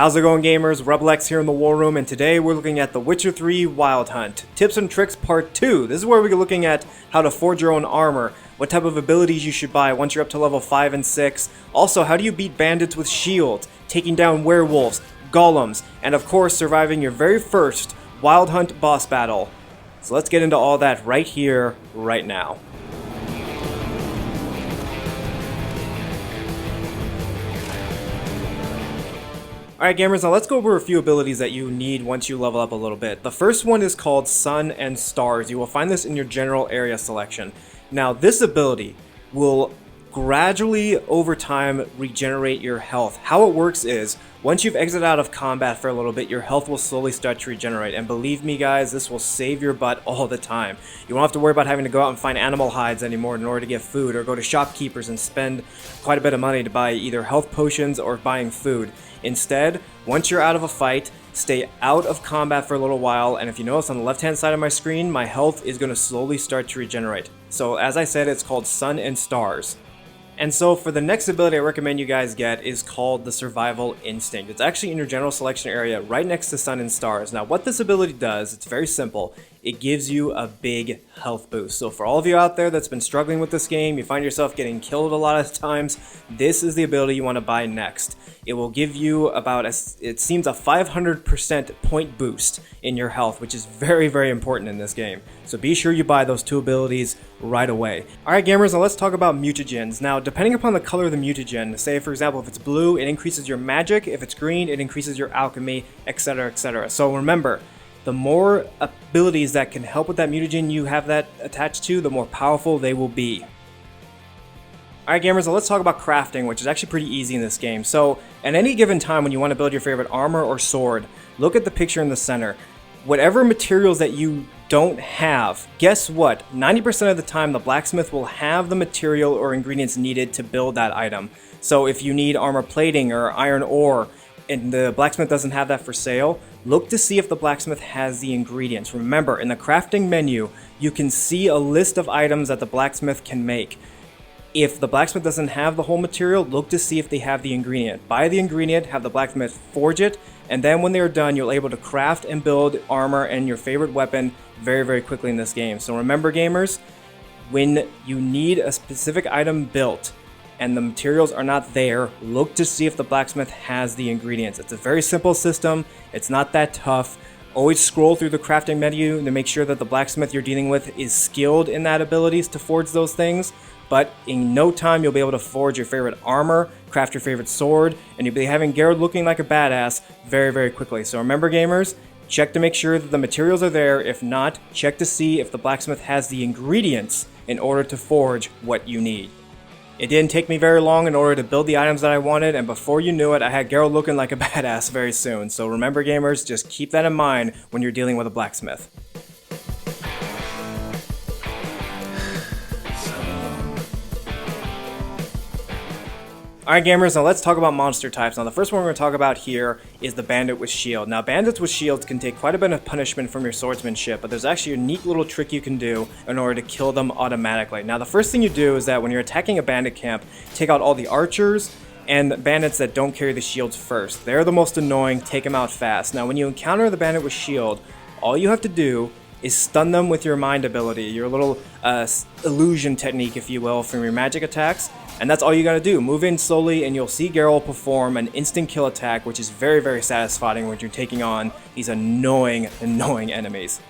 How's it going, gamers? Reblex here in the War Room, and today we're looking at The Witcher 3 Wild Hunt. Tips and Tricks Part 2. This is where we're looking at how to forge your own armor, what type of abilities you should buy once you're up to level 5 and 6. Also, how do you beat bandits with shields, taking down werewolves, golems, and of course surviving your very first Wild Hunt boss battle. So let's get into all that right here, right now. Alright gamers, now let's go over a few abilities that you need once you level up a little bit. The first one is called Sun and Stars. You will find this in your general area selection. Now this ability will gradually over time regenerate your health. How it works is, once you've exited out of combat for a little bit, your health will slowly start to regenerate, and believe me guys, this will save your butt all the time. You won't have to worry about having to go out and find animal hides anymore in order to get food, or go to shopkeepers and spend quite a bit of money to buy either health potions or buying food. Instead, once you're out of a fight, stay out of combat for a little while, and if you notice on the left hand side of my screen, my health is going to slowly start to regenerate. So as I said, it's called Sun and Stars. And so for the next ability I recommend you guys get is called the Survival Instinct. It's actually in your general selection area right next to Sun and Stars. Now what this ability does, it's very simple. It gives you a big health boost. So for all of you out there that's been struggling with this game, you find yourself getting killed a lot of times, this is the ability you want to buy next. It will give you about, it seems, a 500% point boost in your health, which is very, very important in this game. So be sure you buy those two abilities right away. Alright gamers, now let's talk about mutagens. Now depending upon the color of the mutagen, say for example if it's blue, it increases your magic, if it's green, it increases your alchemy, etc, etc. So remember, the more abilities that can help with that mutagen you have that attached to, the more powerful they will be. Alright gamers, now let's talk about crafting, which is actually pretty easy in this game. So at any given time when you want to build your favorite armor or sword, look at the picture in the center. Whatever materials that you don't have, guess what? 90% of the time the blacksmith will have the material or ingredients needed to build that item. So if you need armor plating or iron ore, and the blacksmith doesn't have that for sale, look to see if the blacksmith has the ingredients. Remember, in the crafting menu, you can see a list of items that the blacksmith can make. If the blacksmith doesn't have the whole material, look to see if they have the ingredient. Buy the ingredient, have the blacksmith forge it, and then when they are done, you'll be able to craft and build armor and your favorite weapon very, very quickly in this game. So remember gamers, when you need a specific item built, and the materials are not there, look to see if the blacksmith has the ingredients. It's a very simple system, it's not that tough. Always scroll through the crafting menu to make sure that the blacksmith you're dealing with is skilled in that abilities to forge those things. But in no time you'll be able to forge your favorite armor, craft your favorite sword, and you'll be having Geralt looking like a badass very, very quickly. So remember gamers, check to make sure that the materials are there. If not, check to see if the blacksmith has the ingredients in order to forge what you need. It didn't take me very long in order to build the items that I wanted, and before you knew it, I had Geralt looking like a badass very soon. So remember gamers, just keep that in mind when you're dealing with a blacksmith. Alright gamers, now let's talk about monster types. Now the first one we're going to talk about here is the Bandit with Shield. Now bandits with shields can take quite a bit of punishment from your swordsmanship, but there's actually a neat little trick you can do in order to kill them automatically. Now the first thing you do is that when you're attacking a bandit camp, take out all the archers and bandits that don't carry the shields first. They're the most annoying, take them out fast. Now when you encounter the bandit with shield, all you have to do is stun them with your mind ability, your little illusion technique if you will, from your magic attacks. And that's all you gotta do. Move in slowly and you'll see Geralt perform an instant kill attack, which is very, very satisfying when you're taking on these annoying enemies.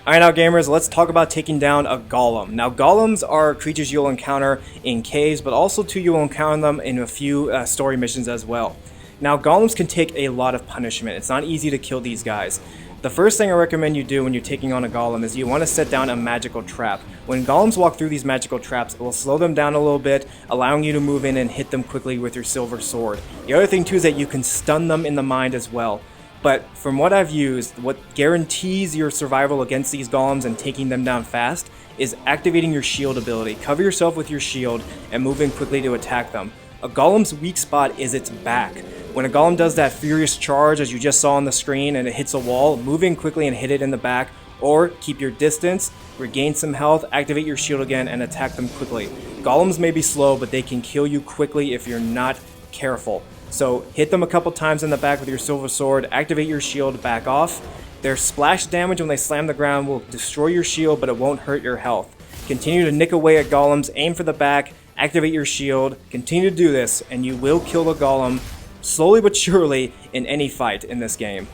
Alright now gamers, let's talk about taking down a golem. Now golems are creatures you'll encounter in caves, but also too you'll encounter them in a few story missions as well. Now golems can take a lot of punishment. It's not easy to kill these guys. The first thing I recommend you do when you're taking on a golem is you want to set down a magical trap. When golems walk through these magical traps, it will slow them down a little bit, allowing you to move in and hit them quickly with your silver sword. The other thing too is that you can stun them in the mind as well. But from what I've used, what guarantees your survival against these golems and taking them down fast is activating your shield ability. Cover yourself with your shield and move in quickly to attack them. A golem's weak spot is its back. When a golem does that furious charge as you just saw on the screen and it hits a wall, move in quickly and hit it in the back, or keep your distance, regain some health, activate your shield again, and attack them quickly. Golems may be slow, but they can kill you quickly if you're not careful. So hit them a couple times in the back with your silver sword, activate your shield, back off. Their splash damage when they slam the ground will destroy your shield, but it won't hurt your health. Continue to nick away at golems, aim for the back, activate your shield, continue to do this, and you will kill the golem slowly but surely in any fight in this game.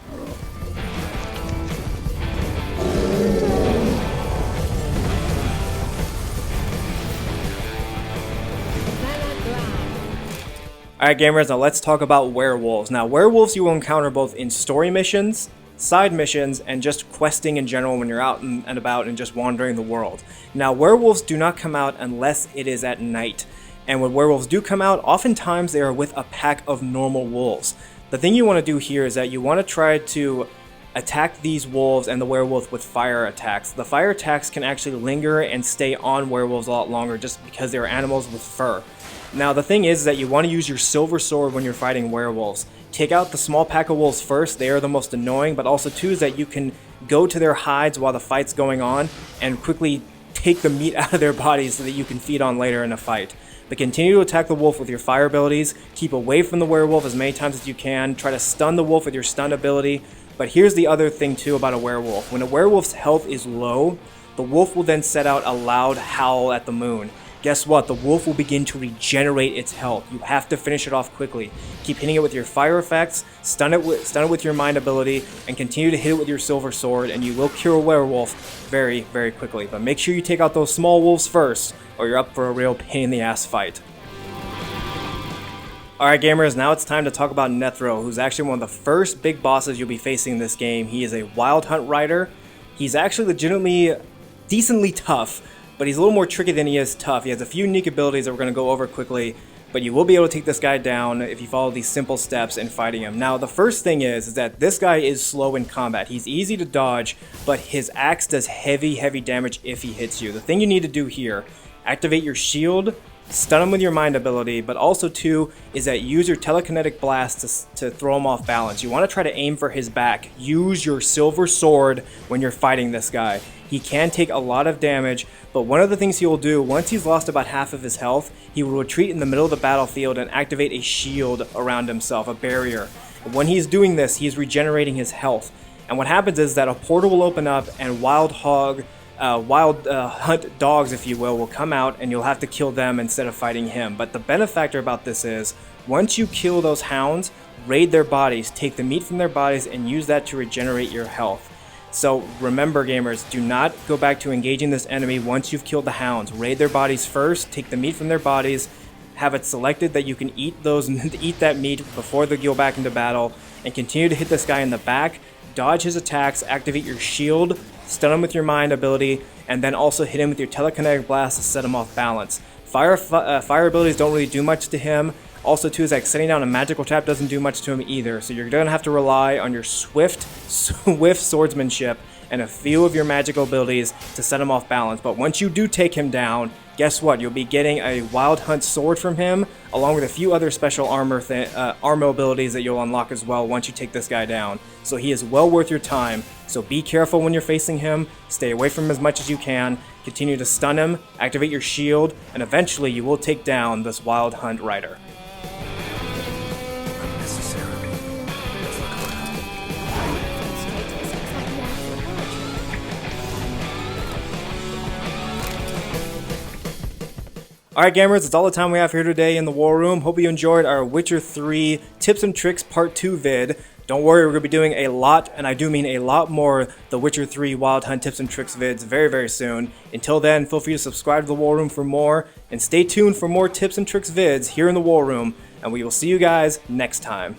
Alright gamers, now let's talk about werewolves. Now werewolves you will encounter both in story missions, side missions, and just questing in general when you're out and about and just wandering the world. Now werewolves do not come out unless it is at night. And when werewolves do come out, oftentimes they are with a pack of normal wolves. The thing you want to do here is that you want to try to attack these wolves and the werewolf with fire attacks. The fire attacks can actually linger and stay on werewolves a lot longer just because they're animals with fur. Now the thing is that you want to use your silver sword when you're fighting werewolves. Take out the small pack of wolves first, they are the most annoying, but also too is that you can go to their hides while the fight's going on and quickly take the meat out of their bodies so that you can feed on later in a fight. But continue to attack the wolf with your fire abilities, keep away from the werewolf as many times as you can, try to stun the wolf with your stun ability. But here's the other thing too about a werewolf. When a werewolf's health is low, the wolf will then set out a loud howl at the moon. Guess what? The wolf will begin to regenerate its health. You have to finish it off quickly. Keep hitting it with your fire effects, stun it with your mind ability, and continue to hit it with your silver sword, and you will cure a werewolf very, very quickly. But make sure you take out those small wolves first, or you're up for a real pain in the ass fight. Alright gamers, now it's time to talk about Nithral, who's actually one of the first big bosses you'll be facing in this game. He is a wild hunt rider. He's actually legitimately decently tough, but he's a little more tricky than he is tough. He has a few unique abilities that we're going to go over quickly, but you will be able to take this guy down if you follow these simple steps in fighting him. Now, the first thing is that this guy is slow in combat. He's easy to dodge, but his axe does heavy, heavy damage if he hits you. The thing you need to do here, activate your shield, stun him with your mind ability, but also too is that use your telekinetic blast to throw him off balance. You want to try to aim for his back. Use your silver sword when you're fighting this guy. He can take a lot of damage, but one of the things he will do, once he's lost about half of his health, he will retreat in the middle of the battlefield and activate a shield around himself, a barrier. When he's doing this, he's regenerating his health. And what happens is that a portal will open up and wild hunt dogs, if you will come out, and you'll have to kill them instead of fighting him. But the benefactor about this is, once you kill those hounds, raid their bodies, take the meat from their bodies, and use that to regenerate your health. So remember gamers, do not go back to engaging this enemy once you've killed the hounds. Raid their bodies first, take the meat from their bodies, have it selected that you can eat that meat before they go back into battle, and continue to hit this guy in the back, dodge his attacks, activate your shield, stun him with your mind ability, and then also hit him with your telekinetic blast to set him off balance. Fire abilities don't really do much to him. Also too is like setting down a magical trap doesn't do much to him either, so you're going to have to rely on your swift swordsmanship and a few of your magical abilities to set him off balance. But once you do take him down, guess what? You'll be getting a wild hunt sword from him, along with a few other special armor abilities that you'll unlock as well once you take this guy down. So he is well worth your time. So be careful when you're facing him, stay away from him as much as you can, continue to stun him, activate your shield, and eventually you will take down this wild hunt rider. Alright gamers, that's all the time we have here today in the War Room. Hope you enjoyed our Witcher 3 Tips and Tricks Part 2 vid. Don't worry, we're going to be doing a lot, and I do mean a lot more, the Witcher 3 Wild Hunt Tips and Tricks vids very, very soon. Until then, feel free to subscribe to the War Room for more, and stay tuned for more tips and tricks vids here in the War Room, and we will see you guys next time.